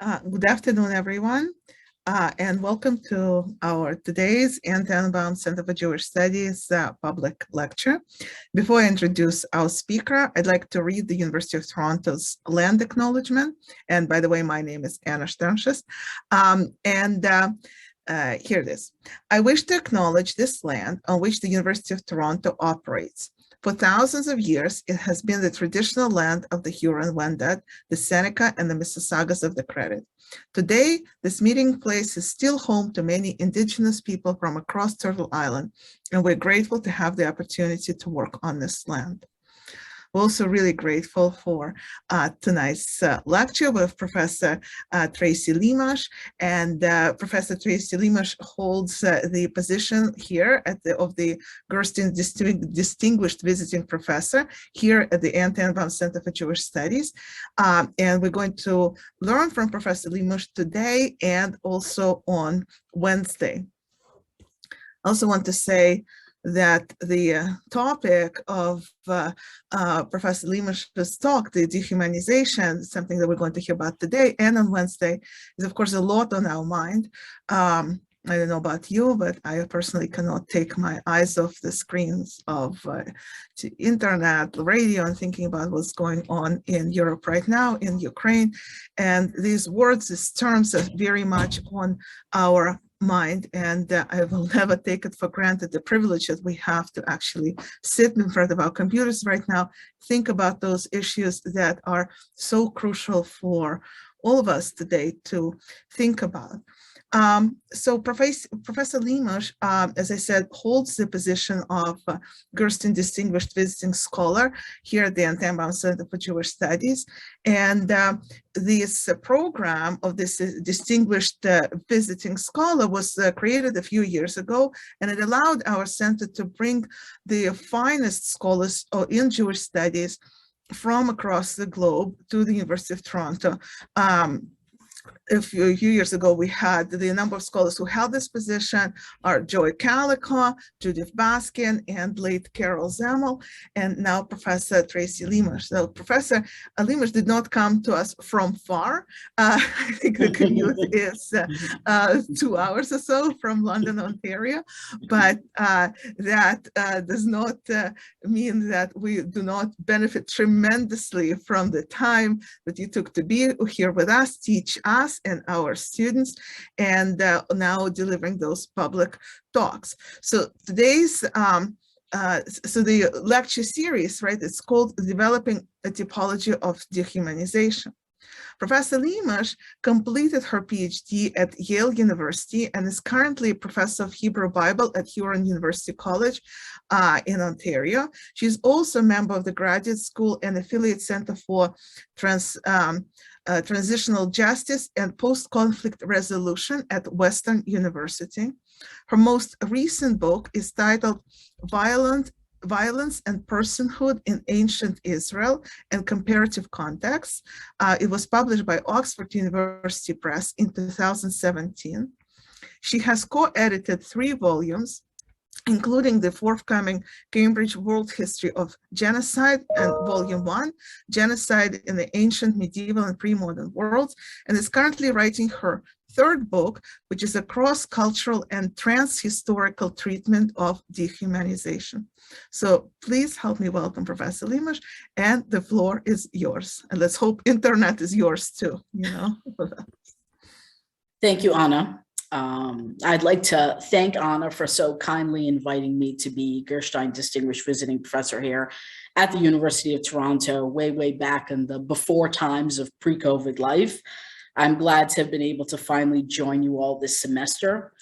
Good afternoon, everyone, and welcome to our today's Anton Center for Jewish Studies public lecture. Before I introduce our speaker, I'd like to read the University of Toronto's land acknowledgement. And by the way, my name is Anna Sternschus. Here it is. I wish to acknowledge this land on which the University of Toronto operates. For thousands of years, it has been the traditional land of the Huron, Wendat, the Seneca, and the Mississaugas of the Credit. Today, this meeting place is still home to many Indigenous people from across Turtle Island, and we're grateful to have the opportunity to work on this land. We're also really grateful for tonight's lecture with Professor Tracy Lemos, and Professor Tracy Lemos holds the position here of the Gerstein Distinguished Visiting Professor here at the Anton Center for Jewish Studies. And we're going to learn from Professor Lemos today and also on Wednesday. I also want to say that the topic of Professor Lemos' talk, the dehumanization, something that we're going to hear about today and on Wednesday, is of course a lot on our mind. I don't know about you, but I personally cannot take my eyes off the screens of the internet, radio, and thinking about what's going on in Europe right now, in Ukraine. And these words, these terms are very much on our mind, and I will never take it for granted the privilege that we have to actually sit in front of our computers right now, think about those issues that are so crucial for all of us today to think about. So Professor Lemos, as I said, holds the position of Gerstein Distinguished Visiting Scholar here at the Anton Center for Jewish Studies. And this program of this Distinguished Visiting Scholar was created a few years ago, and it allowed our center to bring the finest scholars in Jewish studies from across the globe to the University of Toronto. A few years ago, we had the number of scholars who held this position are Joy Calico, Judith Baskin, and late Carol Zemel, and now Professor Tracy Lemos. So Professor Lemos did not come to us from far. I think the commute is 2 hours or so from London, Ontario, but that does not mean that we do not benefit tremendously from the time that you took to be here with us, teach us and our students, and now delivering those public talks. So today's, the lecture series, right, it's called Developing a Typology of Dehumanization. Professor Lemos completed her PhD at Yale University and is currently a professor of Hebrew Bible at Huron University College in Ontario. She's also a member of the Graduate School and Affiliate Center for Transitional Justice and Post-Conflict Resolution at Western University. Her most recent book is titled Violence and Personhood in Ancient Israel and Comparative Contexts. It was published by Oxford University Press in 2017. She has co-edited 3 volumes, including the forthcoming Cambridge World History of Genocide and Volume 1, Genocide in the Ancient, Medieval, and Pre-Modern Worlds, and is currently writing her 3rd book, which is a cross-cultural and transhistorical treatment of dehumanization. So please help me welcome Professor Lemos, and the floor is yours. And let's hope internet is yours too, you know. Thank you, Anna. I'd like to thank Anna for so kindly inviting me to be Gerstein Distinguished Visiting Professor here at the University of Toronto, way back in the before times of pre-COVID life. I'm glad to have been able to finally join you all this semester.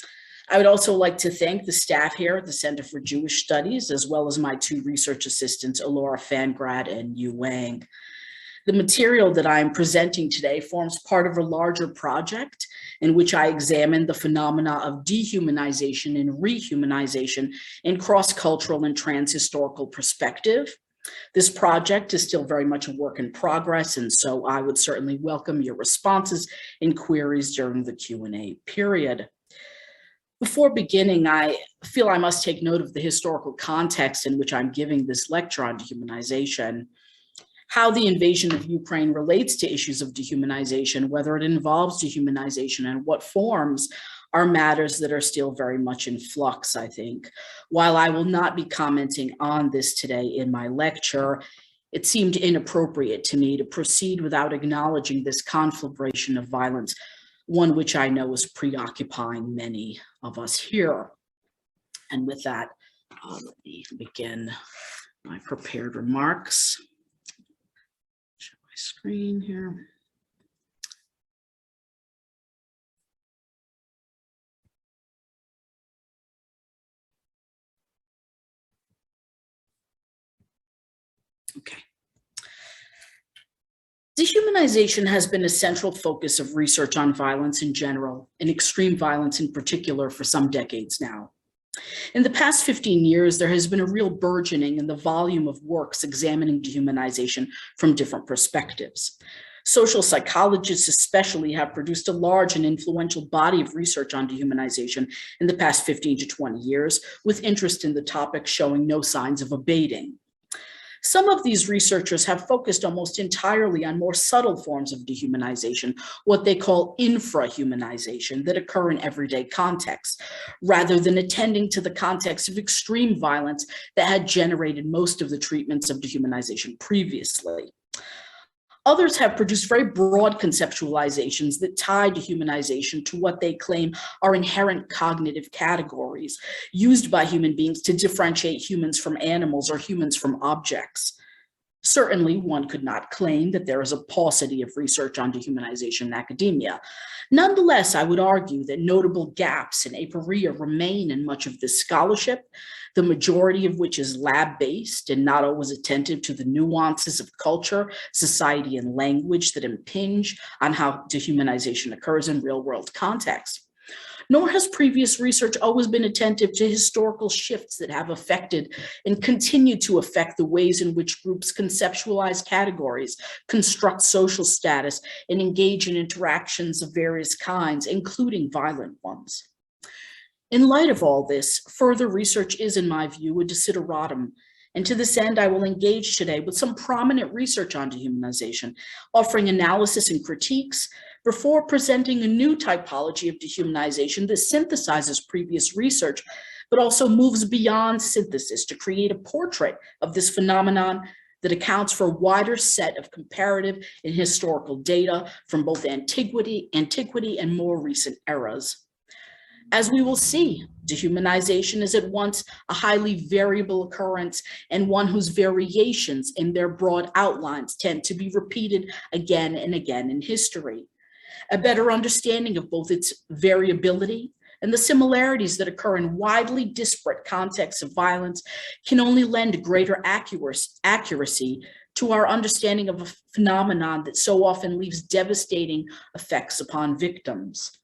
I would also like to thank the staff here at the Center for Jewish Studies, as well as my 2 research assistants, Alora Fangrad and Yu Wang. The material that I'm presenting today forms part of a larger project in which I examine the phenomena of dehumanization and rehumanization in cross-cultural and transhistorical perspective. This project is still very much a work in progress, and so I would certainly welcome your responses and queries during the Q&A period. Before beginning, I feel I must take note of the historical context in which I'm giving this lecture on dehumanization. How the invasion of Ukraine relates to issues of dehumanization, whether it involves dehumanization and what forms, are matters that are still very much in flux, I think. While I will not be commenting on this today in my lecture, it seemed inappropriate to me to proceed without acknowledging this conflagration of violence, one which I know is preoccupying many of us here. And with that, let me begin my prepared remarks. Share my screen here. Okay. Dehumanization has been a central focus of research on violence in general, and extreme violence in particular, for some decades now. In the past 15 years, there has been a real burgeoning in the volume of works examining dehumanization from different perspectives. Social psychologists especially have produced a large and influential body of research on dehumanization in the past 15 to 20 years, with interest in the topic showing no signs of abating. Some of these researchers have focused almost entirely on more subtle forms of dehumanization, what they call infrahumanization, that occur in everyday contexts, rather than attending to the context of extreme violence that had generated most of the treatments of dehumanization previously. Others have produced very broad conceptualizations that tie dehumanization to what they claim are inherent cognitive categories used by human beings to differentiate humans from animals or humans from objects. Certainly, one could not claim that there is a paucity of research on dehumanization in academia. Nonetheless, I would argue that notable gaps in aporia remain in much of this scholarship, the majority of which is lab-based and not always attentive to the nuances of culture, society, and language that impinge on how dehumanization occurs in real-world context. Nor has previous research always been attentive to historical shifts that have affected and continue to affect the ways in which groups conceptualize categories, construct social status, and engage in interactions of various kinds, including violent ones. In light of all this, further research is, in my view, a desideratum. And to this end, I will engage today with some prominent research on dehumanization, offering analysis and critiques before presenting a new typology of dehumanization that synthesizes previous research, but also moves beyond synthesis to create a portrait of this phenomenon that accounts for a wider set of comparative and historical data from both antiquity and more recent eras. As we will see, dehumanization is at once a highly variable occurrence and one whose variations in their broad outlines tend to be repeated again and again in history. A better understanding of both its variability and the similarities that occur in widely disparate contexts of violence can only lend greater accuracy to our understanding of a phenomenon that so often leaves devastating effects upon victims.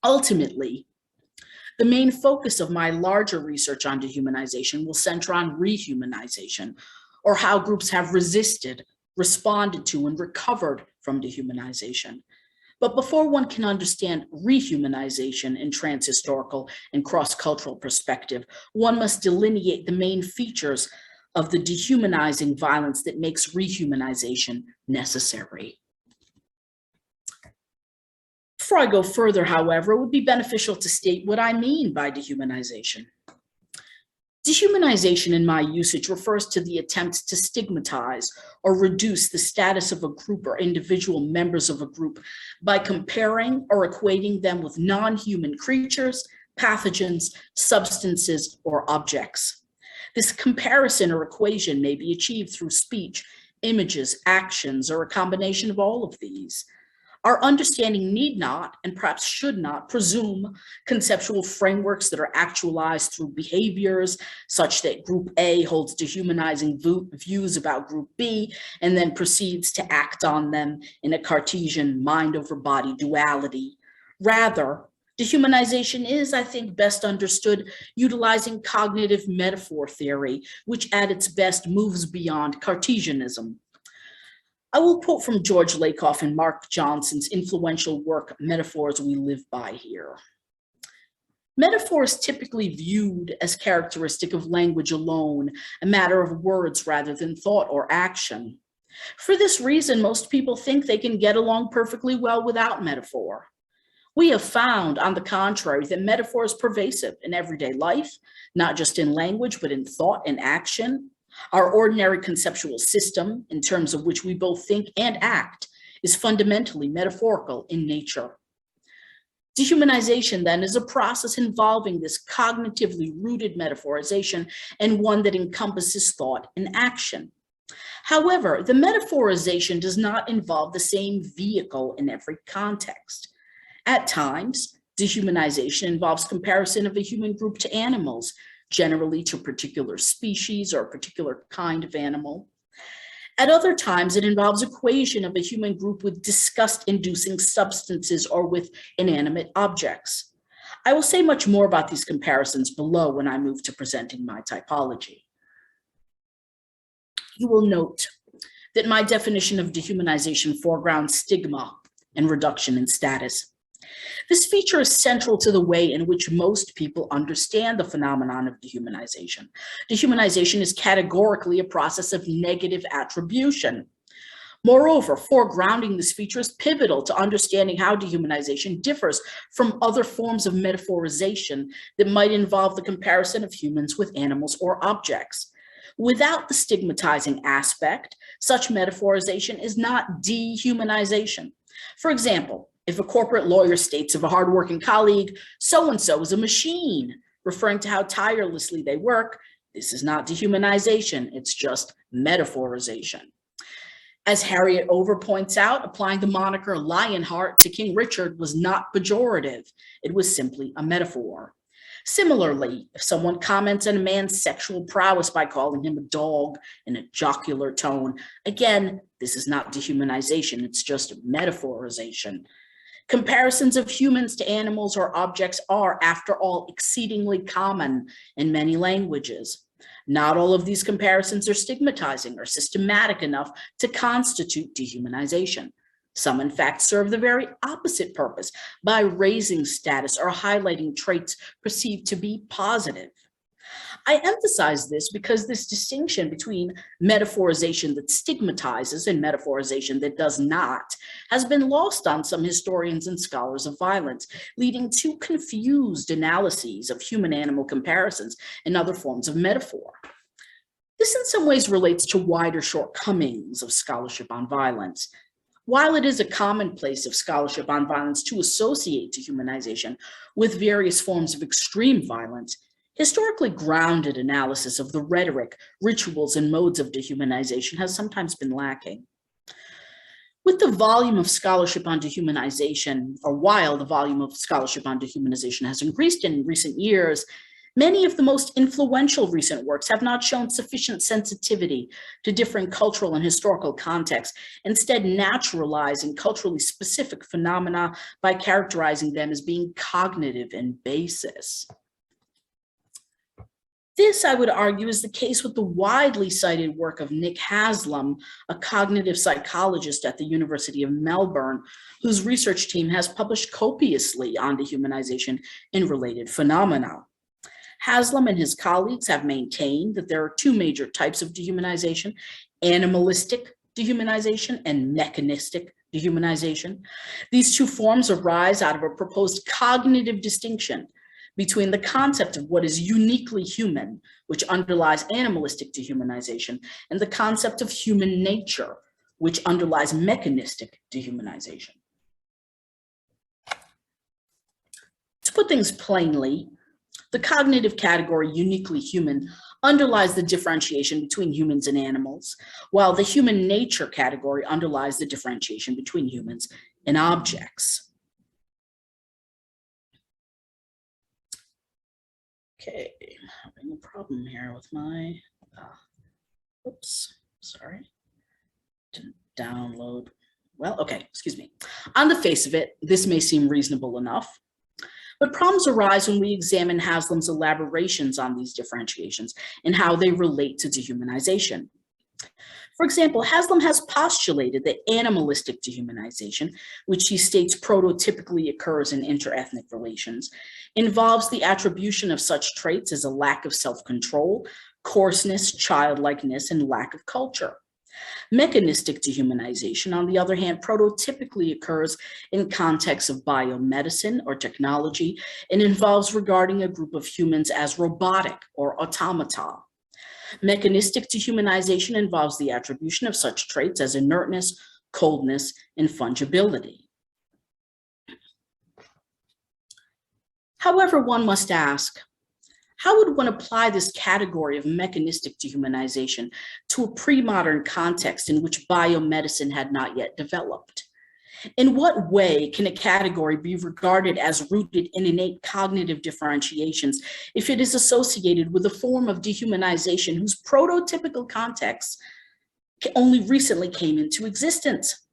Ultimately, the main focus of my larger research on dehumanization will center on rehumanization, or how groups have resisted, responded to, and recovered from dehumanization. But before one can understand rehumanization in transhistorical and cross-cultural perspective, one must delineate the main features of the dehumanizing violence that makes rehumanization necessary. Before I go further, however, it would be beneficial to state what I mean by dehumanization. Dehumanization in my usage refers to the attempt to stigmatize or reduce the status of a group or individual members of a group by comparing or equating them with non-human creatures, pathogens, substances, or objects. This comparison or equation may be achieved through speech, images, actions, or a combination of all of these. Our understanding need not, and perhaps should not, presume conceptual frameworks that are actualized through behaviors, such that Group A holds dehumanizing views about Group B, and then proceeds to act on them in a Cartesian mind-over-body duality. Rather, dehumanization is, I think, best understood utilizing cognitive metaphor theory, which at its best moves beyond Cartesianism. I will quote from George Lakoff and Mark Johnson's influential work, Metaphors We Live By Here. Metaphor is typically viewed as characteristic of language alone, a matter of words rather than thought or action. For this reason, most people think they can get along perfectly well without metaphor. We have found, on the contrary, that metaphor is pervasive in everyday life, not just in language, but in thought and action. Our ordinary conceptual system, in terms of which we both think and act, is fundamentally metaphorical in nature. Dehumanization, then, is a process involving this cognitively rooted metaphorization and one that encompasses thought and action. However, the metaphorization does not involve the same vehicle in every context. At times, dehumanization involves comparison of a human group to animals, generally to a particular species or a particular kind of animal. At other times, it involves equation of a human group with disgust-inducing substances or with inanimate objects. I will say much more about these comparisons below when I move to presenting my typology. You will note that my definition of dehumanization foregrounds stigma and reduction in status. This feature is central to the way in which most people understand the phenomenon of dehumanization. Dehumanization is categorically a process of negative attribution. Moreover, foregrounding this feature is pivotal to understanding how dehumanization differs from other forms of metaphorization that might involve the comparison of humans with animals or objects. Without the stigmatizing aspect, such metaphorization is not dehumanization. For example, if a corporate lawyer states of a hardworking colleague, so-and-so is a machine, referring to how tirelessly they work, this is not dehumanization, it's just metaphorization. As Harriet Over points out, applying the moniker Lionheart to King Richard was not pejorative, it was simply a metaphor. Similarly, if someone comments on a man's sexual prowess by calling him a dog in a jocular tone, again, this is not dehumanization, it's just metaphorization. Comparisons of humans to animals or objects are, after all, exceedingly common in many languages. Not all of these comparisons are stigmatizing or systematic enough to constitute dehumanization. Some, in fact, serve the very opposite purpose by raising status or highlighting traits perceived to be positive. I emphasize this because this distinction between metaphorization that stigmatizes and metaphorization that does not has been lost on some historians and scholars of violence, leading to confused analyses of human-animal comparisons and other forms of metaphor. This in some ways relates to wider shortcomings of scholarship on violence. While it is a commonplace of scholarship on violence to associate dehumanization with various forms of extreme violence, historically grounded analysis of the rhetoric, rituals, and modes of dehumanization has sometimes been lacking. With the volume of scholarship on dehumanization, or while the volume of scholarship on dehumanization has increased in recent years, many of the most influential recent works have not shown sufficient sensitivity to different cultural and historical contexts, instead naturalizing culturally specific phenomena by characterizing them as being cognitive in basis. This, I would argue, is the case with the widely cited work of Nick Haslam, a cognitive psychologist at the University of Melbourne, whose research team has published copiously on dehumanization and related phenomena. Haslam and his colleagues have maintained that there are two major types of dehumanization: animalistic dehumanization and mechanistic dehumanization. These two forms arise out of a proposed cognitive distinction between the concept of what is uniquely human, which underlies animalistic dehumanization, and the concept of human nature, which underlies mechanistic dehumanization. To put things plainly, the cognitive category uniquely human underlies the differentiation between humans and animals, while the human nature category underlies the differentiation between humans and objects. Okay, I'm having a problem here with my, oops, sorry, didn't download. Well, okay, excuse me. On the face of it, this may seem reasonable enough, but problems arise when we examine Haslam's elaborations on these differentiations and how they relate to dehumanization. For example, Haslam has postulated that animalistic dehumanization, which he states prototypically occurs in interethnic relations, involves the attribution of such traits as a lack of self-control, coarseness, childlikeness, and lack of culture. Mechanistic dehumanization, on the other hand, prototypically occurs in contexts of biomedicine or technology and involves regarding a group of humans as robotic or automata. Mechanistic dehumanization involves the attribution of such traits as inertness, coldness, and fungibility. However, one must ask, how would one apply this category of mechanistic dehumanization to a pre-modern context in which biomedicine had not yet developed? In what way can a category be regarded as rooted in innate cognitive differentiations if it is associated with a form of dehumanization whose prototypical context only recently came into existence?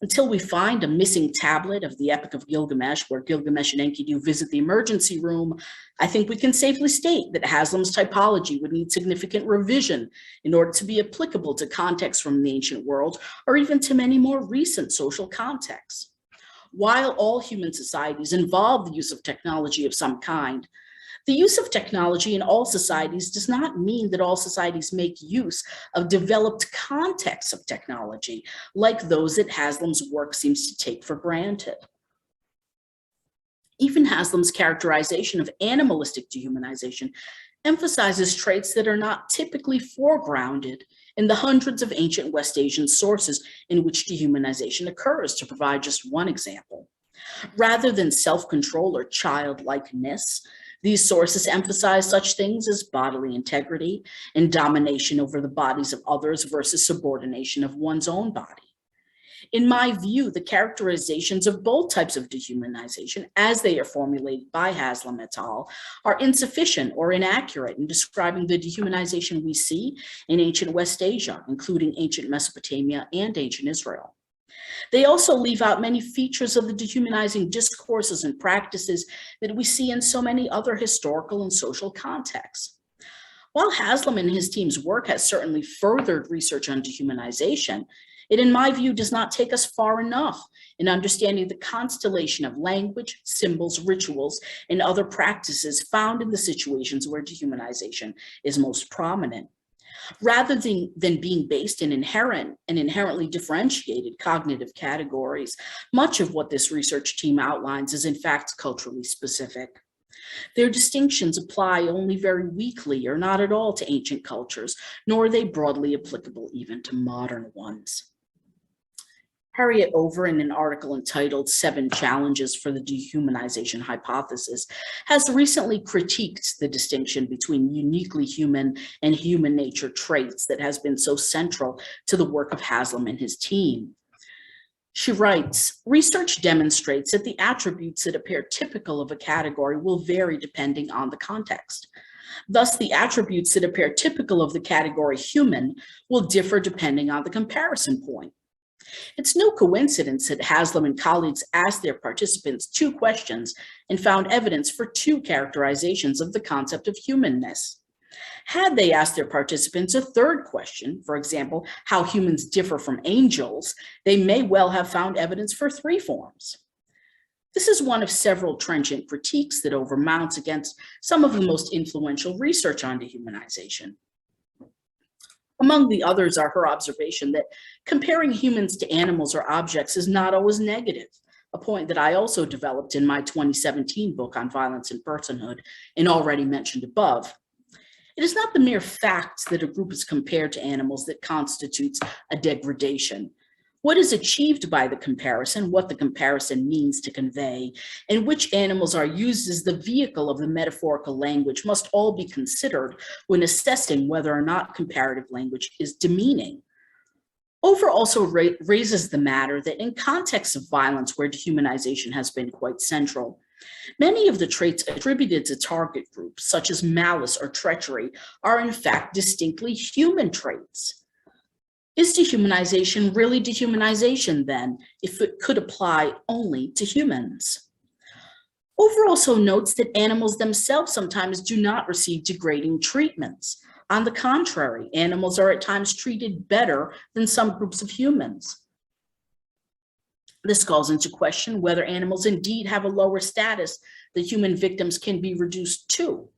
Until we find a missing tablet of the Epic of Gilgamesh, where Gilgamesh and Enkidu visit the emergency room, I think we can safely state that Haslam's typology would need significant revision in order to be applicable to contexts from the ancient world, or even to many more recent social contexts. While all human societies involve the use of technology of some kind, the use of technology in all societies does not mean that all societies make use of developed contexts of technology, like those that Haslam's work seems to take for granted. Even Haslam's characterization of animalistic dehumanization emphasizes traits that are not typically foregrounded in the hundreds of ancient West Asian sources in which dehumanization occurs, to provide just one example. Rather than self-control or childlikeness, these sources emphasize such things as bodily integrity and domination over the bodies of others versus subordination of one's own body. In my view, the characterizations of both types of dehumanization, as they are formulated by Haslam et al., are insufficient or inaccurate in describing the dehumanization we see in ancient West Asia, including ancient Mesopotamia and ancient Israel. They also leave out many features of the dehumanizing discourses and practices that we see in so many other historical and social contexts. While Haslam and his team's work has certainly furthered research on dehumanization, it, in my view, does not take us far enough in understanding the constellation of language, symbols, rituals, and other practices found in the situations where dehumanization is most prominent. Rather than being based in inherently differentiated cognitive categories, much of what this research team outlines is in fact culturally specific. Their distinctions apply only very weakly or not at all to ancient cultures, nor are they broadly applicable even to modern ones. Harriet Over, in an article entitled 7 Challenges for the Dehumanization Hypothesis, has recently critiqued the distinction between uniquely human and human nature traits that has been so central to the work of Haslam and his team. She writes, research demonstrates that the attributes that appear typical of a category will vary depending on the context. Thus, the attributes that appear typical of the category human will differ depending on the comparison point. It's no coincidence that Haslam and colleagues asked their participants 2 questions and found evidence for 2 characterizations of the concept of humanness. Had they asked their participants a 3rd question, for example, how humans differ from angels, they may well have found evidence for 3 forms. This is one of several trenchant critiques that Over mounts against some of the most influential research on dehumanization. Among the others are her observation that comparing humans to animals or objects is not always negative, a point that I also developed in my 2017 book on violence and personhood and already mentioned above. It is not the mere fact that a group is compared to animals that constitutes a degradation. What is achieved by the comparison, what the comparison means to convey, and which animals are used as the vehicle of the metaphorical language must all be considered when assessing whether or not comparative language is demeaning. Over also raises the matter that in contexts of violence where dehumanization has been quite central, many of the traits attributed to target groups, such as malice or treachery, are in fact distinctly human traits. Is dehumanization really dehumanization then, if it could apply only to humans? Over also notes that animals themselves sometimes do not receive degrading treatments. On the contrary, animals are at times treated better than some groups of humans. This calls into question whether animals indeed have a lower status that human victims can be reduced to.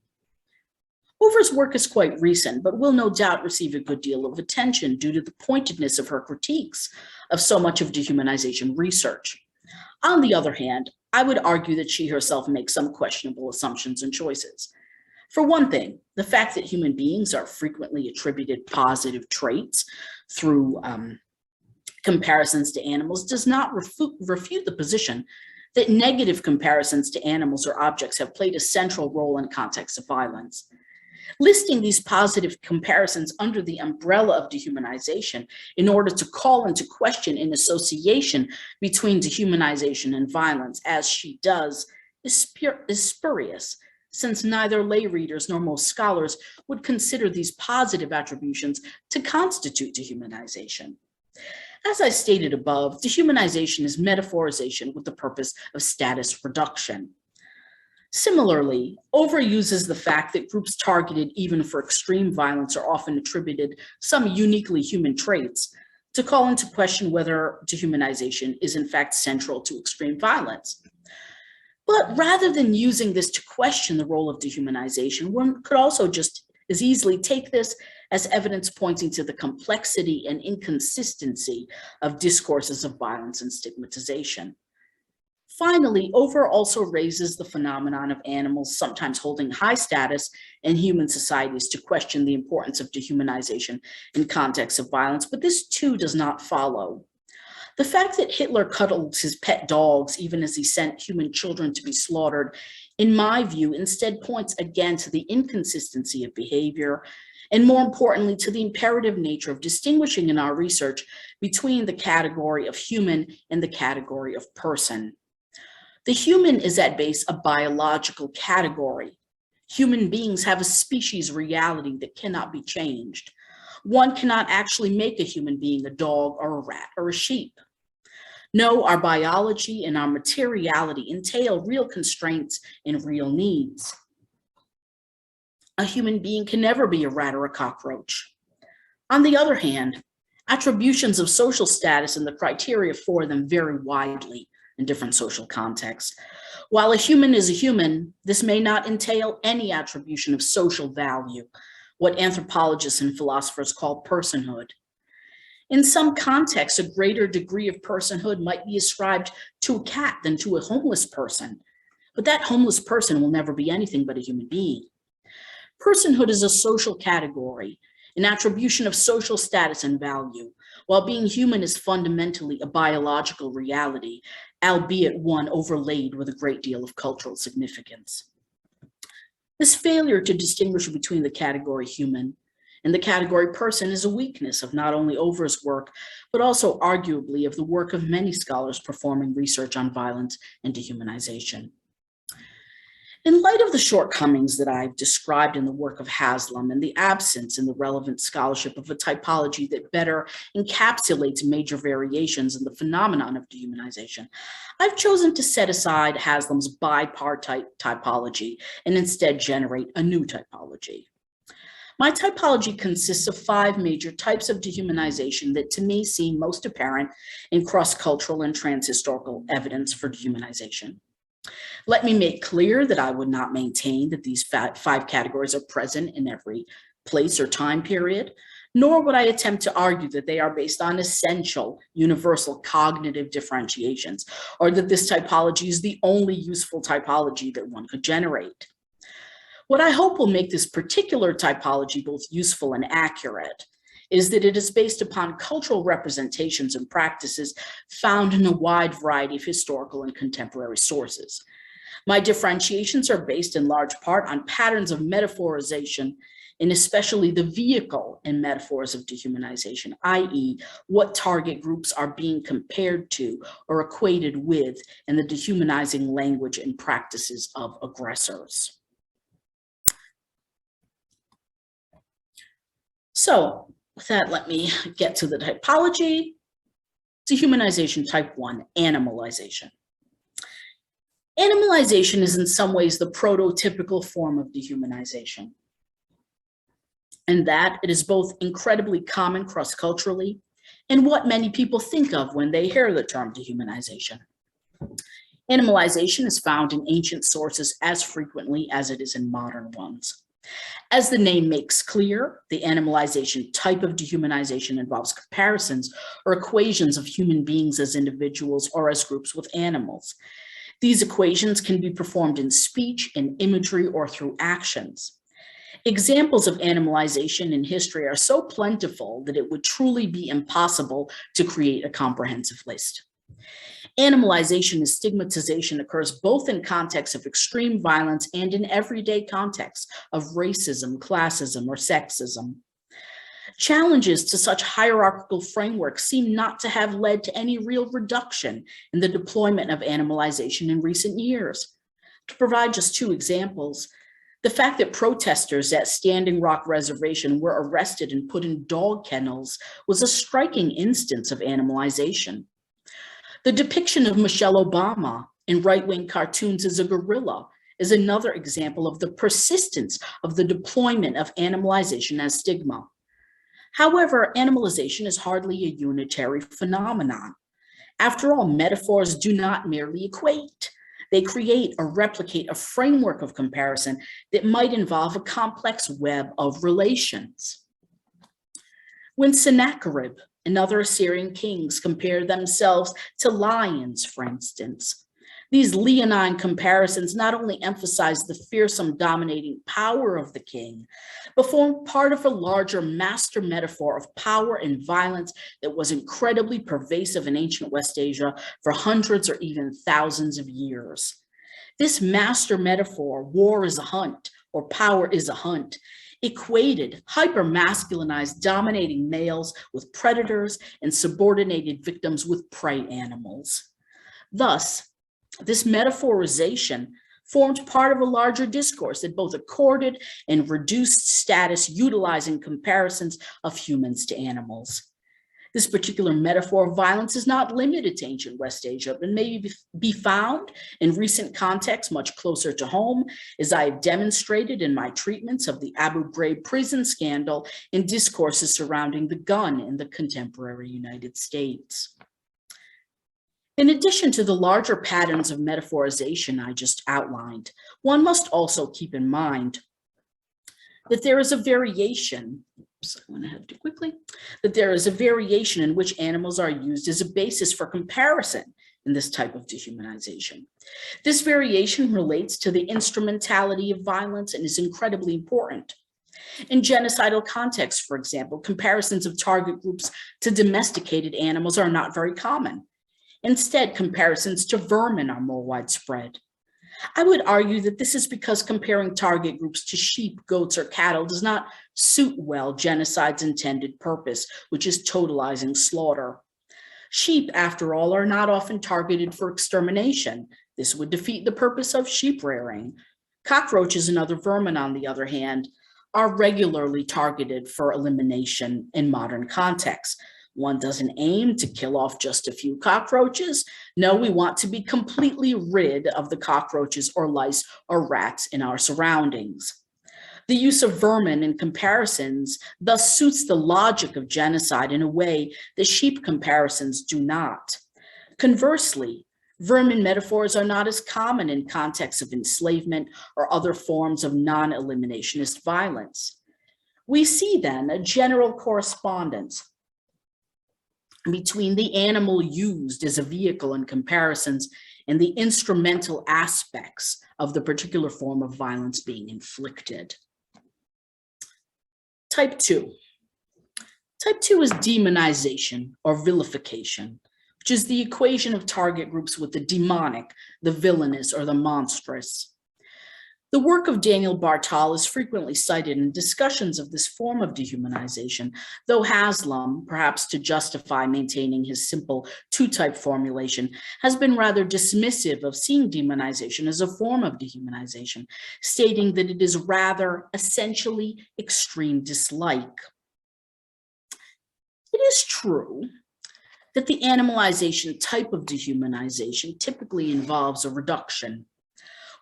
Over's work is quite recent, but will no doubt receive a good deal of attention due to the pointedness of her critiques of so much of dehumanization research. On the other hand, I would argue that she herself makes some questionable assumptions and choices. For one thing, the fact that human beings are frequently attributed positive traits through comparisons to animals does not refute the position that negative comparisons to animals or objects have played a central role in contexts of violence. Listing these positive comparisons under the umbrella of dehumanization in order to call into question an association between dehumanization and violence, as she does, is spurious, since neither lay readers nor most scholars would consider these positive attributions to constitute dehumanization. As I stated above, dehumanization is metaphorization with the purpose of status reduction. Similarly, Over uses the fact that groups targeted even for extreme violence are often attributed some uniquely human traits to call into question whether dehumanization is in fact central to extreme violence. But rather than using this to question the role of dehumanization, one could also just as easily take this as evidence pointing to the complexity and inconsistency of discourses of violence and stigmatization. Finally, Over also raises the phenomenon of animals sometimes holding high status in human societies to question the importance of dehumanization in contexts of violence, but this too does not follow. The fact that Hitler cuddled his pet dogs even as he sent human children to be slaughtered, in my view, instead points again to the inconsistency of behavior, and more importantly, to the imperative nature of distinguishing in our research between the category of human and the category of person. The human is at base a biological category. Human beings have a species reality that cannot be changed. One cannot actually make a human being a dog or a rat or a sheep. No, our biology and our materiality entail real constraints and real needs. A human being can never be a rat or a cockroach. On the other hand, attributions of social status and the criteria for them vary widely in different social contexts. While a human is a human, this may not entail any attribution of social value, what anthropologists and philosophers call personhood. In some contexts, a greater degree of personhood might be ascribed to a cat than to a homeless person, but that homeless person will never be anything but a human being. Personhood is a social category, an attribution of social status and value, while being human is fundamentally a biological reality, albeit one overlaid with a great deal of cultural significance. This failure to distinguish between the category human and the category person is a weakness of not only Over's work, but also arguably of the work of many scholars performing research on violence and dehumanization. In light of the shortcomings that I've described in the work of Haslam and the absence in the relevant scholarship of a typology that better encapsulates major variations in the phenomenon of dehumanization, I've chosen to set aside Haslam's bipartite typology and instead generate a new typology. My typology consists of 5 major types of dehumanization that to me seem most apparent in cross-cultural and transhistorical evidence for dehumanization. Let me make clear that I would not maintain that these 5 categories are present in every place or time period, nor would I attempt to argue that they are based on essential, universal cognitive differentiations, or that this typology is the only useful typology that one could generate. What I hope will make this particular typology both useful and accurate is that it is based upon cultural representations and practices found in a wide variety of historical and contemporary sources. My differentiations are based in large part on patterns of metaphorization, and especially the vehicle and metaphors of dehumanization, i.e., what target groups are being compared to or equated with in the dehumanizing language and practices of aggressors. So, with that, let me get to the typology. Dehumanization type 1, animalization. Animalization is in some ways the prototypical form of dehumanization. and that it is both incredibly common cross-culturally and what many people think of when they hear the term dehumanization. Animalization is found in ancient sources as frequently as it is in modern ones. As the name makes clear, the animalization type of dehumanization involves comparisons or equations of human beings as individuals or as groups with animals. These equations can be performed in speech, in imagery, or through actions. Examples of animalization in history are so plentiful that it would truly be impossible to create a comprehensive list. Animalization and stigmatization occurs both in contexts of extreme violence and in everyday contexts of racism, classism, or sexism. Challenges to such hierarchical frameworks seem not to have led to any real reduction in the deployment of animalization in recent years. To provide just two examples, the fact that protesters at Standing Rock Reservation were arrested and put in dog kennels was a striking instance of animalization. The depiction of Michelle Obama in right-wing cartoons as a gorilla is another example of the persistence of the deployment of animalization as stigma. However, animalization is hardly a unitary phenomenon. After all, metaphors do not merely equate. They create or replicate a framework of comparison that might involve a complex web of relations. When Sennacherib and other Assyrian kings compared themselves to lions, for instance, these leonine comparisons not only emphasize the fearsome dominating power of the king, but form part of a larger master metaphor of power and violence that was incredibly pervasive in ancient West Asia for hundreds or even thousands of years. This master metaphor, war is a hunt, or power is a hunt, equated hyper-masculinized dominating males with predators and subordinated victims with prey animals. Thus, this metaphorization formed part of a larger discourse that both accorded and reduced status utilizing comparisons of humans to animals. This particular metaphor of violence is not limited to ancient West Asia, but may be found in recent contexts much closer to home, as I have demonstrated in my treatments of the Abu Ghraib prison scandal and discourses surrounding the gun in the contemporary United States. In addition to the larger patterns of metaphorization I just outlined, one must also keep in mind that there is a variation, I went ahead too quickly, that there is a variation in which animals are used as a basis for comparison in this type of dehumanization. This variation relates to the instrumentality of violence and is incredibly important. In genocidal contexts, for example, comparisons of target groups to domesticated animals are not very common. Instead, comparisons to vermin are more widespread. I would argue that this is because comparing target groups to sheep, goats, or cattle does not suit well genocide's intended purpose, which is totalizing slaughter. Sheep, after all, are not often targeted for extermination. This would defeat the purpose of sheep rearing. Cockroaches and other vermin, on the other hand, are regularly targeted for elimination in modern contexts. One doesn't aim to kill off just a few cockroaches. No, we want to be completely rid of the cockroaches or lice or rats in our surroundings. The use of vermin in comparisons thus suits the logic of genocide in a way that sheep comparisons do not. Conversely, vermin metaphors are not as common in contexts of enslavement or other forms of non-eliminationist violence. We see then a general correspondence between the animal used as a vehicle in comparisons and the instrumental aspects of the particular form of violence being inflicted. Type 2. Type 2 is demonization or vilification, which is the equation of target groups with the demonic, the villainous, or the monstrous. The work of Daniel Bartal is frequently cited in discussions of this form of dehumanization, though Haslam, perhaps to justify maintaining his simple two-type formulation, has been rather dismissive of seeing demonization as a form of dehumanization, stating that it is rather essentially extreme dislike. It is true that the animalization type of dehumanization typically involves a reduction.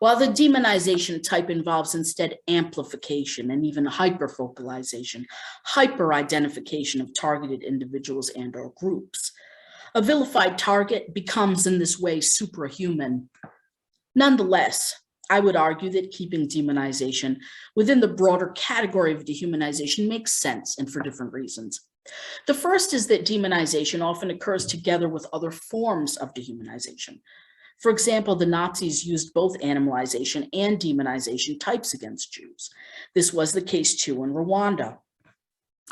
while the demonization type involves instead amplification and even hyperfocalization, hyper-identification of targeted individuals and or groups. A vilified target becomes in this way superhuman. Nonetheless, I would argue that keeping demonization within the broader category of dehumanization makes sense, and for different reasons. The first is that demonization often occurs together with other forms of dehumanization. For example, the Nazis used both animalization and demonization types against Jews. This was the case too in Rwanda.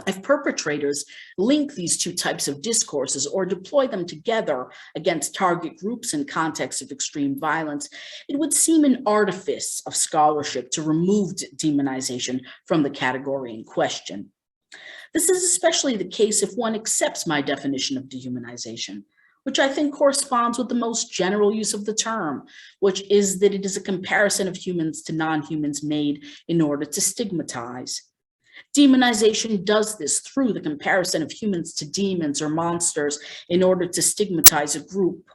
If perpetrators link these two types of discourses or deploy them together against target groups in contexts of extreme violence, it would seem an artifice of scholarship to remove demonization from the category in question. This is especially the case if one accepts my definition of dehumanization, which I think corresponds with the most general use of the term, which is that it is a comparison of humans to non-humans made in order to stigmatize. Demonization does this through the comparison of humans to demons or monsters in order to stigmatize a group.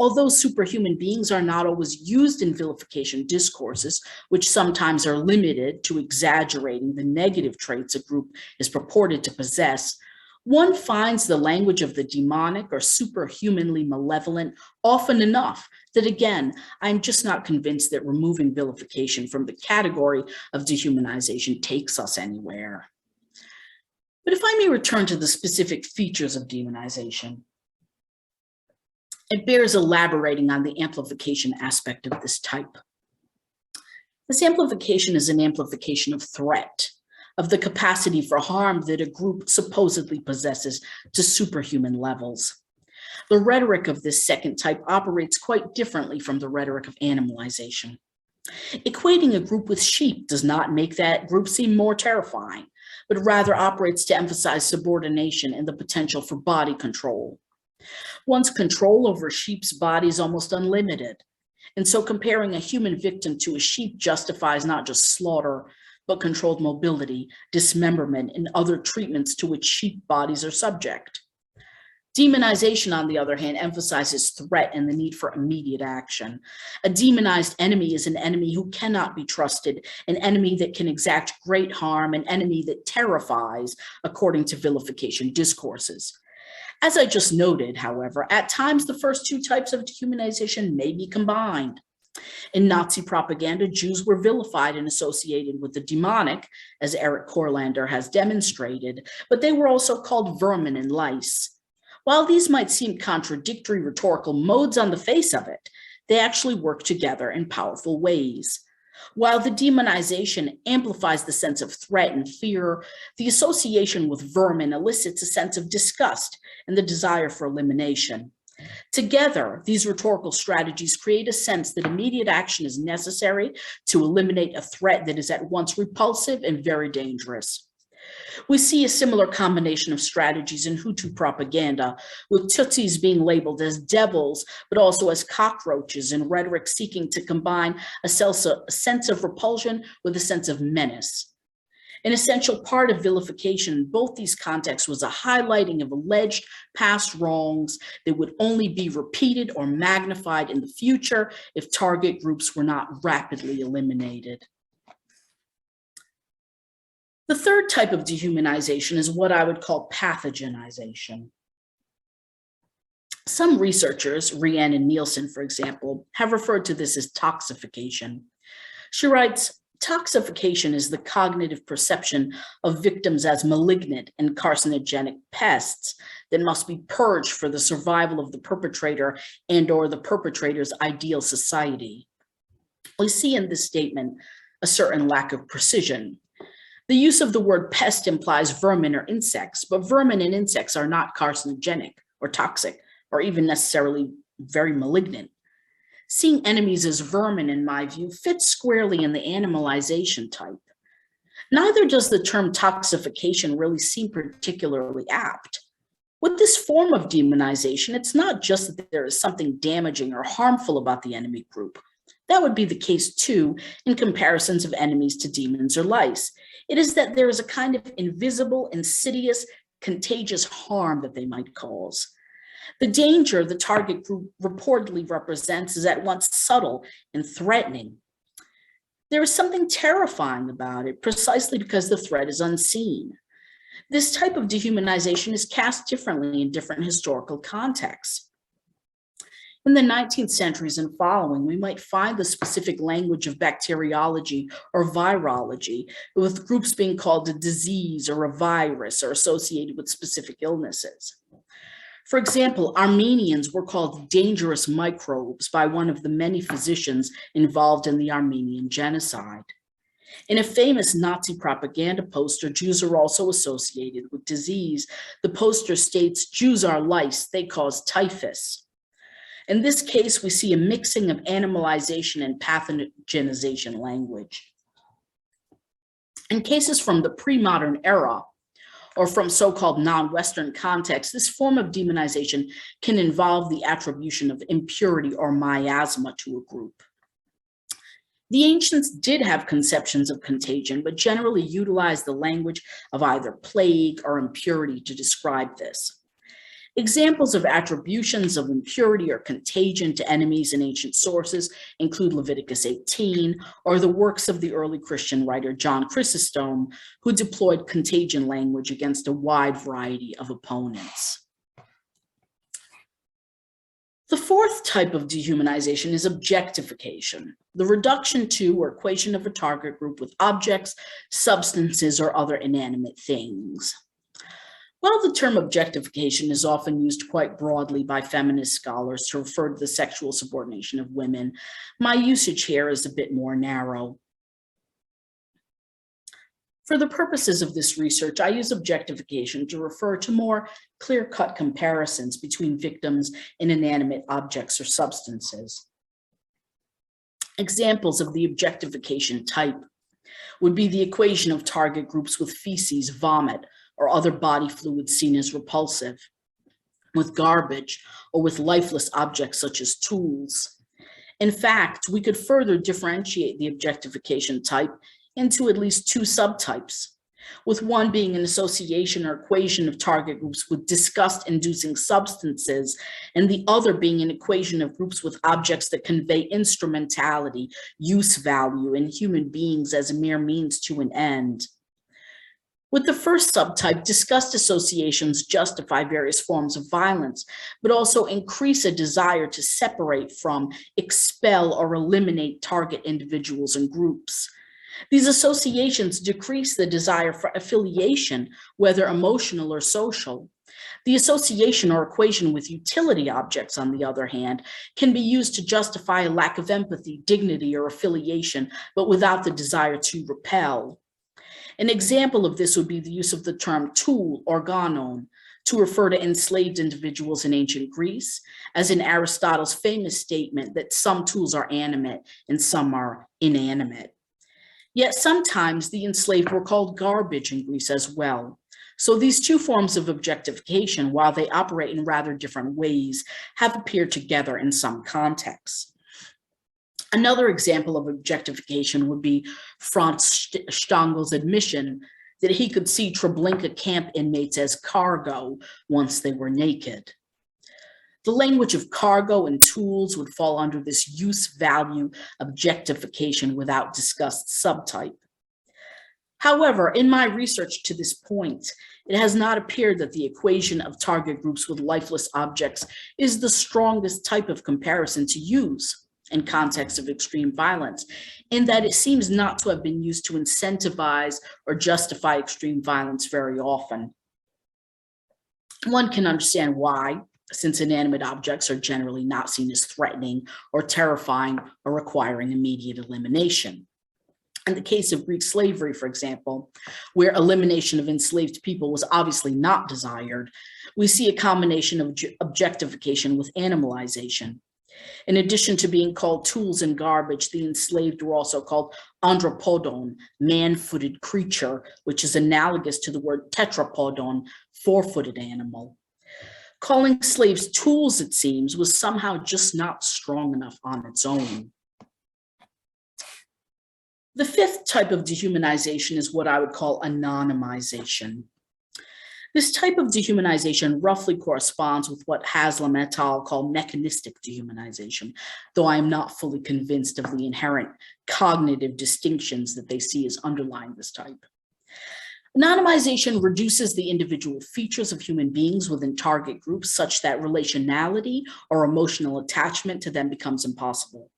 Although superhuman beings are not always used in vilification discourses, which sometimes are limited to exaggerating the negative traits a group is purported to possess, one finds the language of the demonic or superhumanly malevolent often enough that, again, I'm just not convinced that removing vilification from the category of dehumanization takes us anywhere. But if I may return to the specific features of demonization, it bears elaborating on the amplification aspect of this type. This amplification is an amplification of threat, of the capacity for harm that a group supposedly possesses to superhuman levels. The rhetoric of this second type operates quite differently from the rhetoric of animalization. Equating a group with sheep does not make that group seem more terrifying, but rather operates to emphasize subordination and the potential for body control. One's control over sheep's body is almost unlimited, and so comparing a human victim to a sheep justifies not just slaughter, but controlled mobility, dismemberment, and other treatments to which sheep bodies are subject. Demonization, on the other hand, emphasizes threat and the need for immediate action. A demonized enemy is an enemy who cannot be trusted, an enemy that can exact great harm, an enemy that terrifies, according to vilification discourses. As I just noted, however, at times the first two types of dehumanization may be combined. In Nazi propaganda, Jews were vilified and associated with the demonic, as Eric Korlander has demonstrated, but they were also called vermin and lice. While these might seem contradictory rhetorical modes on the face of it, they actually work together in powerful ways. While the demonization amplifies the sense of threat and fear, the association with vermin elicits a sense of disgust and the desire for elimination. Together, these rhetorical strategies create a sense that immediate action is necessary to eliminate a threat that is at once repulsive and very dangerous. We see a similar combination of strategies in Hutu propaganda, with Tutsis being labeled as devils, but also as cockroaches, and rhetoric seeking to combine a sense of repulsion with a sense of menace. An essential part of vilification in both these contexts was a highlighting of alleged past wrongs that would only be repeated or magnified in the future if target groups were not rapidly eliminated. The third type of dehumanization is what I would call pathogenization. Some researchers, Rian and Nielsen, for example, have referred to this as toxification. She writes, toxification is the cognitive perception of victims as malignant and carcinogenic pests that must be purged for the survival of the perpetrator and or the perpetrator's ideal society. We see in this statement a certain lack of precision. The use of the word pest implies vermin or insects, but vermin and insects are not carcinogenic or toxic or even necessarily very malignant. Seeing enemies as vermin, in my view, fits squarely in the animalization type. Neither does the term toxification really seem particularly apt. With this form of demonization, it's not just that there is something damaging or harmful about the enemy group. That would be the case too in comparisons of enemies to demons or lice. It is that there is a kind of invisible, insidious, contagious harm that they might cause. The danger the target group reportedly represents is at once subtle and threatening. There is something terrifying about it precisely because the threat is unseen. This type of dehumanization is cast differently in different historical contexts. In the 19th centuries and following, we might find the specific language of bacteriology or virology, with groups being called a disease or a virus or associated with specific illnesses. For example, Armenians were called dangerous microbes by one of the many physicians involved in the Armenian genocide. In a famous Nazi propaganda poster, Jews are also associated with disease. The poster states, "Jews are lice, they cause typhus." In this case, we see a mixing of animalization and pathogenization language. In cases from the pre-modern era, or from so-called non-Western contexts, this form of demonization can involve the attribution of impurity or miasma to a group. The ancients did have conceptions of contagion, but generally utilized the language of either plague or impurity to describe this. Examples of attributions of impurity or contagion to enemies in ancient sources include Leviticus 18 or the works of the early Christian writer John Chrysostom, who deployed contagion language against a wide variety of opponents. The fourth type of dehumanization is objectification, the reduction to or equation of a target group with objects, substances, or other inanimate things. While the term objectification is often used quite broadly by feminist scholars to refer to the sexual subordination of women, my usage here is a bit more narrow. For the purposes of this research, I use objectification to refer to more clear-cut comparisons between victims and inanimate objects or substances. Examples of the objectification type would be the equation of target groups with feces, vomit, or other body fluids seen as repulsive, with garbage, or with lifeless objects such as tools. In fact, we could further differentiate the objectification type into at least two subtypes, with one being an association or equation of target groups with disgust-inducing substances, and the other being an equation of groups with objects that convey instrumentality, use value, and human beings as a mere means to an end. With the first subtype, disgust associations justify various forms of violence, but also increase a desire to separate from, expel, or eliminate target individuals and groups. These associations decrease the desire for affiliation, whether emotional or social. The association or equation with utility objects, on the other hand, can be used to justify a lack of empathy, dignity, or affiliation, but without the desire to repel. An example of this would be the use of the term tool, organon, to refer to enslaved individuals in ancient Greece, as in Aristotle's famous statement that some tools are animate and some are inanimate. Yet sometimes the enslaved were called garbage in Greece as well. So these two forms of objectification, while they operate in rather different ways, have appeared together in some contexts. Another example of objectification would be Franz Stangel's admission that he could see Treblinka camp inmates as cargo once they were naked. The language of cargo and tools would fall under this use value objectification without discussed subtype. However, in my research to this point, it has not appeared that the equation of target groups with lifeless objects is the strongest type of comparison to use in context of extreme violence, in that it seems not to have been used to incentivize or justify extreme violence very often. One can understand why, since inanimate objects are generally not seen as threatening or terrifying or requiring immediate elimination. In the case of Greek slavery, for example, where elimination of enslaved people was obviously not desired, we see a combination of objectification with animalization. In addition to being called tools and garbage, the enslaved were also called andropodon, man-footed creature, which is analogous to the word tetrapodon, four-footed animal. Calling slaves tools, it seems, was somehow just not strong enough on its own. The fifth type of dehumanization is what I would call anonymization. This type of dehumanization roughly corresponds with what Haslam et al. Call mechanistic dehumanization, though I am not fully convinced of the inherent cognitive distinctions that they see as underlying this type. Anonymization reduces the individual features of human beings within target groups such that relationality or emotional attachment to them becomes impossible.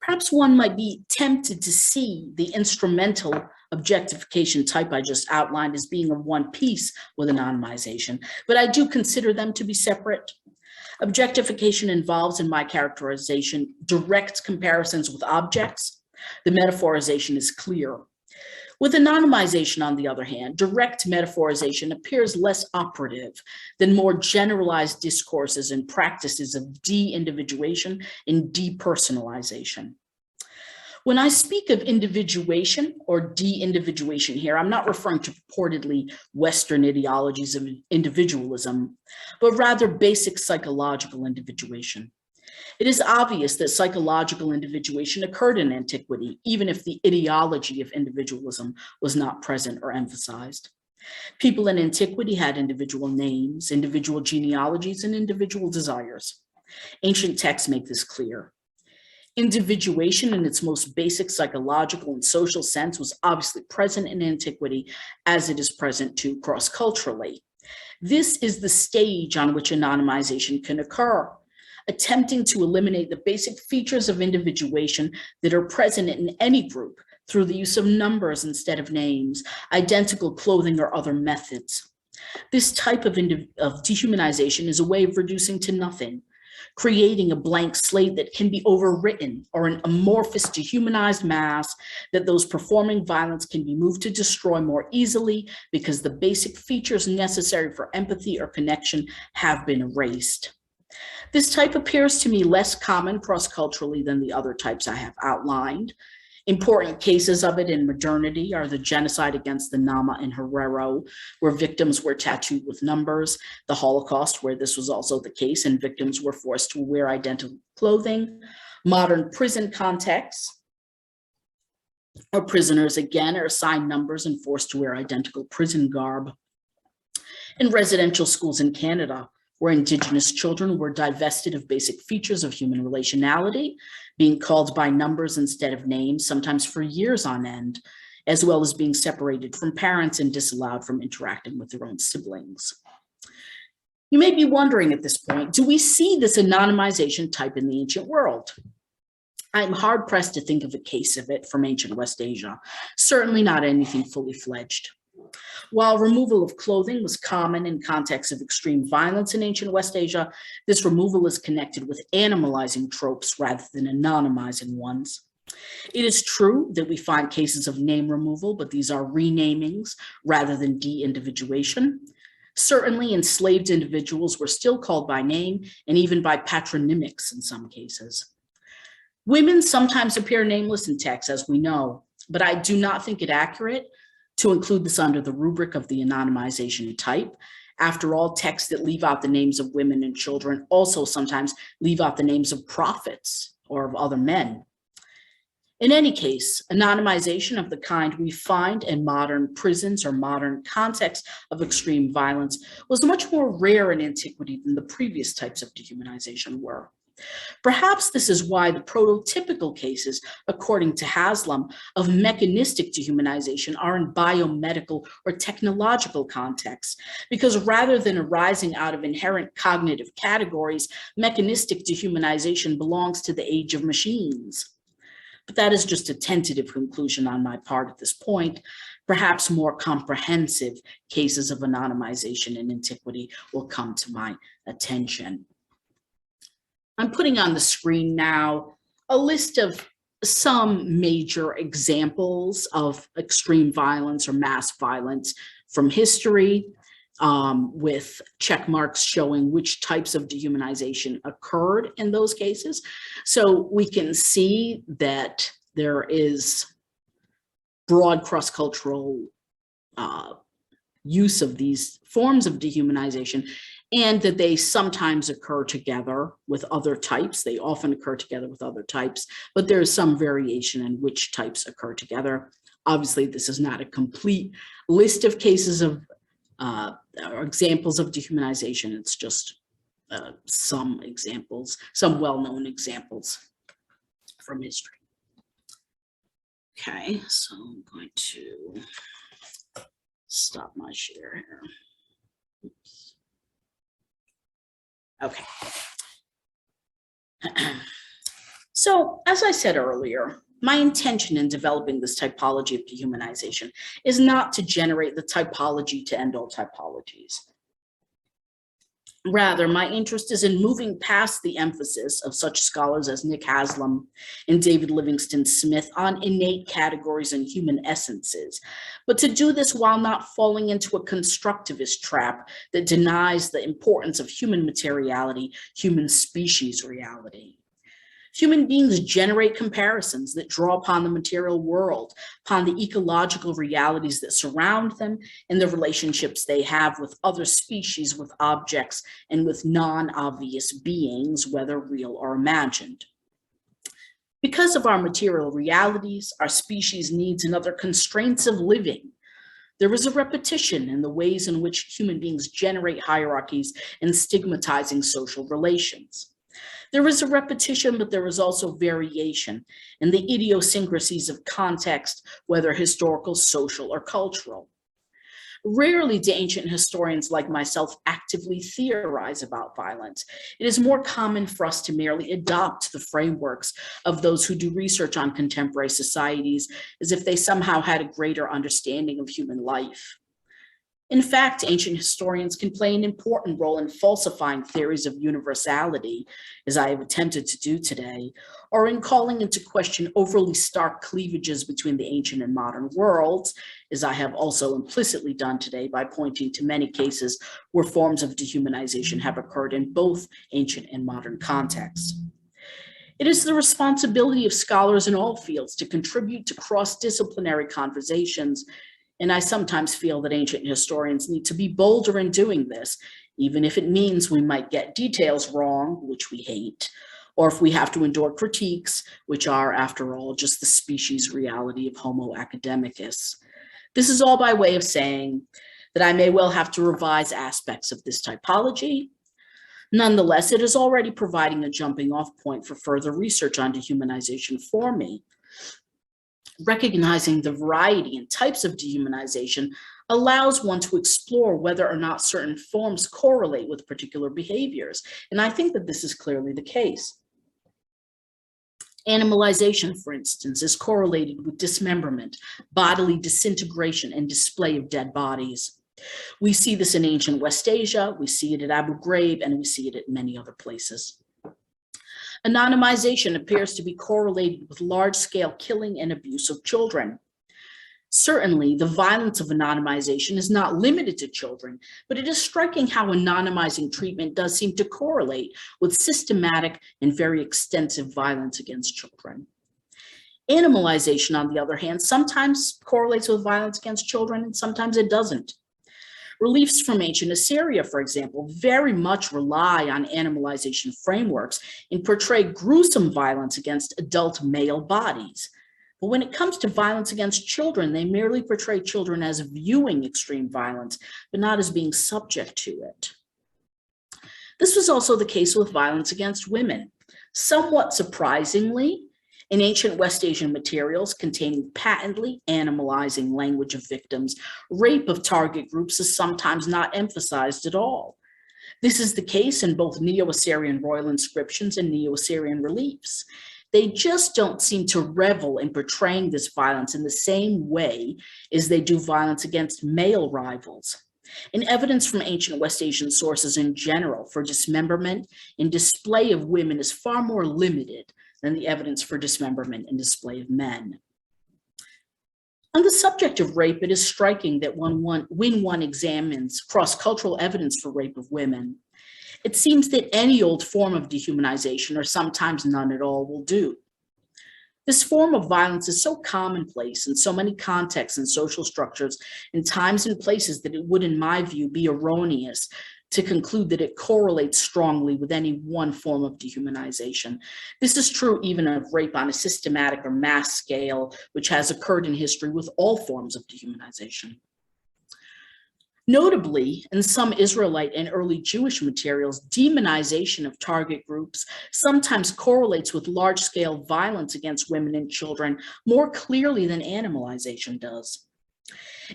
Perhaps one might be tempted to see the instrumental objectification type I just outlined as being of one piece with anonymization, but I do consider them to be separate. Objectification involves, in my characterization, direct comparisons with objects. The metaphorization is clear. With anonymization, on the other hand, direct metaphorization appears less operative than more generalized discourses and practices of de-individuation and depersonalization. When I speak of individuation or de-individuation here, I'm not referring to purportedly Western ideologies of individualism, but rather basic psychological individuation. It is obvious that psychological individuation occurred in antiquity, even if the ideology of individualism was not present or emphasized. People in antiquity had individual names, individual genealogies, and individual desires. Ancient texts make this clear. Individuation in its most basic psychological and social sense was obviously present in antiquity as it is present too cross-culturally. This is the stage on which anonymization can occur, attempting to eliminate the basic features of individuation that are present in any group through the use of numbers instead of names, identical clothing, or other methods. This type of dehumanization is a way of reducing to nothing, creating a blank slate that can be overwritten, or an amorphous dehumanized mass that those performing violence can be moved to destroy more easily because the basic features necessary for empathy or connection have been erased. This type appears to me less common cross-culturally than the other types I have outlined. Important cases of it in modernity are the genocide against the Nama and Herero, where victims were tattooed with numbers, the Holocaust, where this was also the case and victims were forced to wear identical clothing, modern prison contexts, where prisoners again are assigned numbers and forced to wear identical prison garb, and residential schools in Canada, where Indigenous children were divested of basic features of human relationality, being called by numbers instead of names, sometimes for years on end, as well as being separated from parents and disallowed from interacting with their own siblings. You may be wondering at this point, do we see this anonymization type in the ancient world? I'm hard pressed to think of a case of it from ancient West Asia, certainly not anything fully fledged. While removal of clothing was common in contexts of extreme violence in ancient West Asia, this removal is connected with animalizing tropes rather than anonymizing ones. It is true that we find cases of name removal, but these are renamings rather than de-individuation. Certainly, enslaved individuals were still called by name and even by patronymics in some cases. Women sometimes appear nameless in texts, as we know, but I do not think it accurate to include this under the rubric of the anonymization type. After all, texts that leave out the names of women and children also sometimes leave out the names of prophets or of other men. In any case, anonymization of the kind we find in modern prisons or modern contexts of extreme violence was much more rare in antiquity than the previous types of dehumanization were. Perhaps this is why the prototypical cases, according to Haslam, of mechanistic dehumanization are in biomedical or technological contexts, because rather than arising out of inherent cognitive categories, mechanistic dehumanization belongs to the age of machines. But that is just a tentative conclusion on my part at this point. Perhaps more comprehensive cases of anonymization in antiquity will come to my attention. I'm putting on the screen now a list of some major examples of extreme violence or mass violence from history, with check marks showing which types of dehumanization occurred in those cases. So we can see that there is broad cross-cultural use of these forms of dehumanization, and that they sometimes occur together with other types. They often occur together with other types, but there is some variation in which types occur together. Obviously, this is not a complete list of cases of or examples of dehumanization. It's just some examples, some well-known examples from history. Okay, so I'm going to stop my share here. Oops. Okay. So, as I said earlier, my intention in developing this typology of dehumanization is not to generate the typology to end all typologies. Rather, my interest is in moving past the emphasis of such scholars as Nick Haslam and David Livingston Smith on innate categories and human essences, but to do this while not falling into a constructivist trap that denies the importance of human materiality, human species reality. Human beings generate comparisons that draw upon the material world, upon the ecological realities that surround them, and the relationships they have with other species, with objects, and with non-obvious beings, whether real or imagined. Because of our material realities, our species needs and other constraints of living, there is a repetition in the ways in which human beings generate hierarchies and stigmatizing social relations. There is a repetition, but there is also variation in the idiosyncrasies of context, whether historical, social, or cultural. Rarely do ancient historians like myself actively theorize about violence. It is more common for us to merely adopt the frameworks of those who do research on contemporary societies as if they somehow had a greater understanding of human life. In fact, ancient historians can play an important role in falsifying theories of universality, as I have attempted to do today, or in calling into question overly stark cleavages between the ancient and modern worlds, as I have also implicitly done today by pointing to many cases where forms of dehumanization have occurred in both ancient and modern contexts. It is the responsibility of scholars in all fields to contribute to cross-disciplinary conversations, and I sometimes feel that ancient historians need to be bolder in doing this, even if it means we might get details wrong, which we hate, or if we have to endure critiques, which are, after all, just the species reality of Homo academicus. This is all by way of saying that I may well have to revise aspects of this typology. Nonetheless, it is already providing a jumping off point for further research on dehumanization for me. Recognizing the variety and types of dehumanization allows one to explore whether or not certain forms correlate with particular behaviors, and I think that this is clearly the case. Animalization, for instance, is correlated with dismemberment, bodily disintegration, and display of dead bodies. We see this in ancient West Asia, we see it at Abu Ghraib, and we see it at many other places. Anonymization appears to be correlated with large-scale killing and abuse of children. Certainly, the violence of anonymization is not limited to children, but it is striking how anonymizing treatment does seem to correlate with systematic and very extensive violence against children. Animalization, on the other hand, sometimes correlates with violence against children and sometimes it doesn't. Reliefs from ancient Assyria, for example, very much rely on animalization frameworks and portray gruesome violence against adult male bodies. But when it comes to violence against children, they merely portray children as viewing extreme violence, but not as being subject to it. This was also the case with violence against women. Somewhat surprisingly, in ancient West Asian materials containing patently animalizing language of victims, rape of target groups is sometimes not emphasized at all. This is the case in both Neo-Assyrian royal inscriptions and Neo-Assyrian reliefs. They just don't seem to revel in portraying this violence in the same way as they do violence against male rivals. And evidence from ancient West Asian sources in general for dismemberment and display of women is far more limited than the evidence for dismemberment and display of men. On the subject of rape, it is striking that when one examines cross-cultural evidence for rape of women, it seems that any old form of dehumanization, or sometimes none at all, will do. This form of violence is so commonplace in so many contexts and social structures in times and places that it would, in my view, be erroneous to conclude that it correlates strongly with any one form of dehumanization. This is true even of rape on a systematic or mass scale, which has occurred in history with all forms of dehumanization. Notably, in some Israelite and early Jewish materials, demonization of target groups sometimes correlates with large-scale violence against women and children more clearly than animalization does.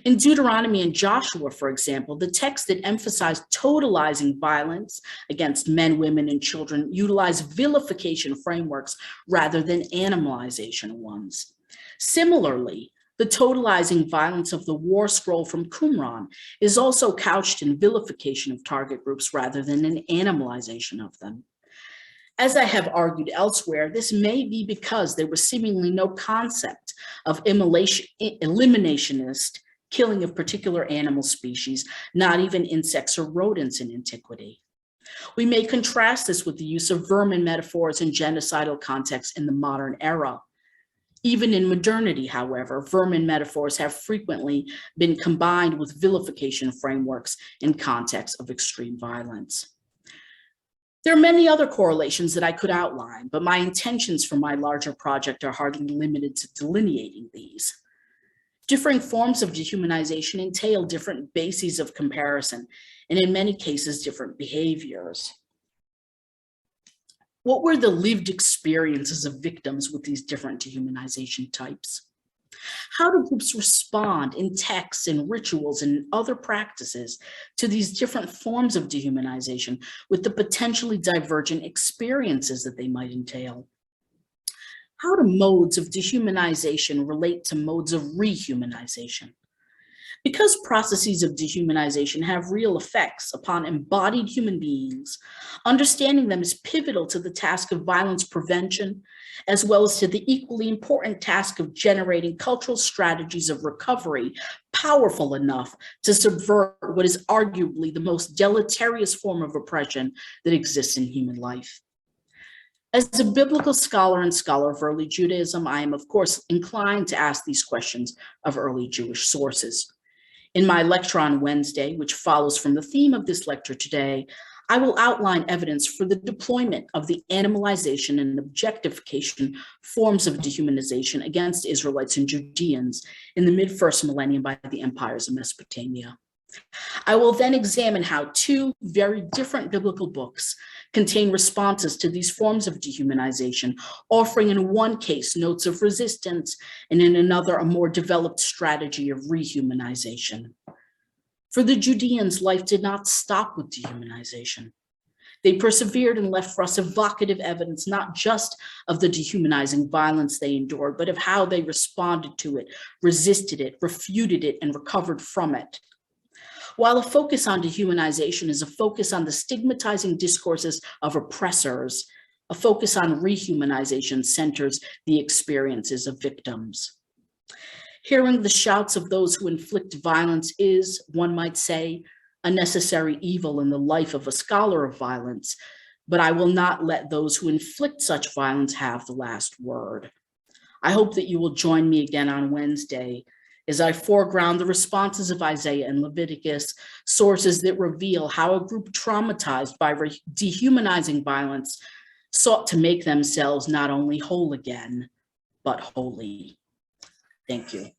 In Deuteronomy and Joshua, for example, the texts that emphasize totalizing violence against men, women, and children utilize vilification frameworks rather than animalization ones. Similarly, the totalizing violence of the war scroll from Qumran is also couched in vilification of target groups rather than an animalization of them. As I have argued elsewhere, this may be because there was seemingly no concept of eliminationist killing of particular animal species, not even insects or rodents in antiquity. We may contrast this with the use of vermin metaphors in genocidal contexts in the modern era. Even in modernity, however, vermin metaphors have frequently been combined with vilification frameworks in contexts of extreme violence. There are many other correlations that I could outline, but my intentions for my larger project are hardly limited to delineating these. Differing forms of dehumanization entail different bases of comparison, and in many cases, different behaviors. What were the lived experiences of victims with these different dehumanization types? How do groups respond in texts and rituals and other practices to these different forms of dehumanization with the potentially divergent experiences that they might entail? How do modes of dehumanization relate to modes of rehumanization? Because processes of dehumanization have real effects upon embodied human beings, understanding them is pivotal to the task of violence prevention, as well as to the equally important task of generating cultural strategies of recovery powerful enough to subvert what is arguably the most deleterious form of oppression that exists in human life. As a biblical scholar and scholar of early Judaism, I am, of course, inclined to ask these questions of early Jewish sources. In my lecture on Wednesday, which follows from the theme of this lecture today, I will outline evidence for the deployment of the animalization and objectification forms of dehumanization against Israelites and Judeans in the mid-first millennium by the empires of Mesopotamia. I will then examine how two very different biblical books contain responses to these forms of dehumanization, offering in one case notes of resistance and in another a more developed strategy of rehumanization. For the Judeans, life did not stop with dehumanization. They persevered and left for us evocative evidence, not just of the dehumanizing violence they endured, but of how they responded to it, resisted it, refuted it, and recovered from it. While a focus on dehumanization is a focus on the stigmatizing discourses of oppressors, a focus on rehumanization centers the experiences of victims. Hearing the shouts of those who inflict violence is, one might say, a necessary evil in the life of a scholar of violence, but I will not let those who inflict such violence have the last word. I hope that you will join me again on Wednesday as I foreground the responses of Isaiah and Leviticus, sources that reveal how a group traumatized by dehumanizing violence sought to make themselves not only whole again, but holy. Thank you.